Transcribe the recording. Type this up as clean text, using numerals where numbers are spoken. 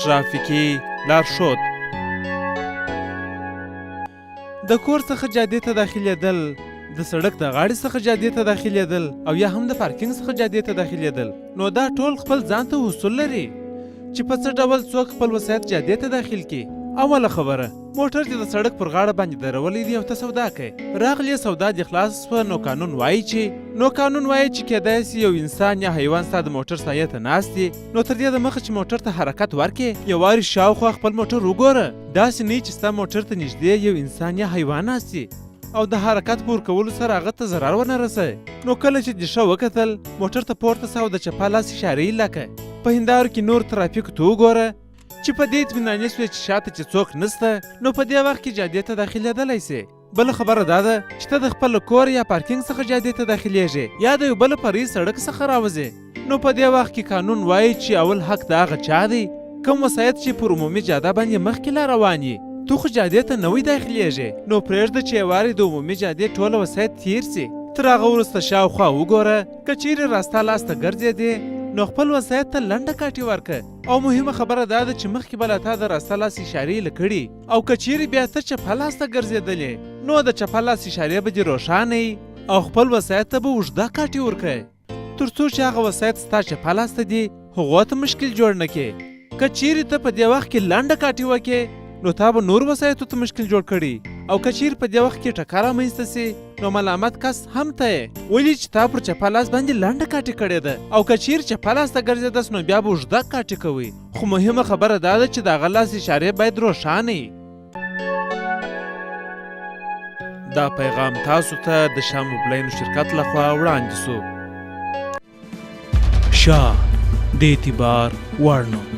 ترافیکي لارښود. د کور څخه جادې ته داخلېدل، د سړک د غاړې څخه جادې ته داخلېدل او یا هم د پارکینګ څخه جادې ته داخلېدل، نو دا ټول خپل ځان ته اصول لري چې په څه ډول څوک خپل وسایط جادې ته داخل کړي. اوله خبره، موټر دې د سړک پر غاړه باندې درولی دی او ته سودا کوې، راغلې سودا دې خلاص شوه، نو قانون وایي چې کیدای سي یو انسان یا حیوان ستا د موټر سایې ته ناست دی، نو تر دې دمخه چې موټر ته حرکت ورکړې یو وارې شاوخوا خپل موټر وګوره، داسې نه چې ستا موټر ته نږدې یو انسان یا حیوان ناست دی او د حرکت په ورکولو سره هغه ته ضرر ونه رسوي. نو کله چې دې ښه وکتل، موټر ته پورته سه او د چپه لاس اشارې یې لکه په هندارو کې نور ترافیکو ته وګوره چې په دې اطمیناني سوې چې شاته چې څوک نسته، نو په دې وخت کې جادې ته داخلېدلی سې. بله خبره دا ده چې ته د خپل کور یا پارکینګ څخه جادې ته داخلېږې یا د یو بل فرعي سړک څخه راوځې، نو په دې وخت کې قانون وایي چې اول حق د هغه چا دی کوم وسایط چې پر عمومي جاده باندې مخکې لا روان یي. تو خو جادې ته نوی داخلېږې، نو پرېږده چې یو وارې د عمومي جادې ټوله وسایط تیر سي، تر هغه وروسته شاوخوا وګوره، که چیرې راستا لاس ته ګرځېدې نو خپل وسایط ته لنډه کاټې ورکړه. او مهمه خبره دا ده چې مخکې به له تا د راسته لاس اشارې لکړي، او که چیرې بیا ته چپه لاس ته ګرځېدلې نو د چپه لاس اشارې به دې روښانه وي او خپل وسایط ته به اوږده کاټې ورکړې، تر څو چې هغه وسایط ستا چپه لاس ته دي هغو ته مشکل جوړ نه کړې. که چیرې ته په دې وخت کې لنډه کاټې وکړې نو تا به نور وسایطو ته مشکل جوړ کړي، او که چیرې په دې وخت کې ټکر رامنځته سي نو ملامت کس هم ته یې، ولې چې تا پر چپه لاس باندې لنډه کاټې کړې ده، او که چیرې چپه لاس ته ګرځېدس نو بیا به اوږده کاټې کوئ. خو مهمه خبره دا ده چې د هغه لاس اشارې باید روښانه وي. دا پیغام تاسو ته د شاه موبلاین شرکت لخوا وړاندې سو. شاه د اعتبار وړ نوم.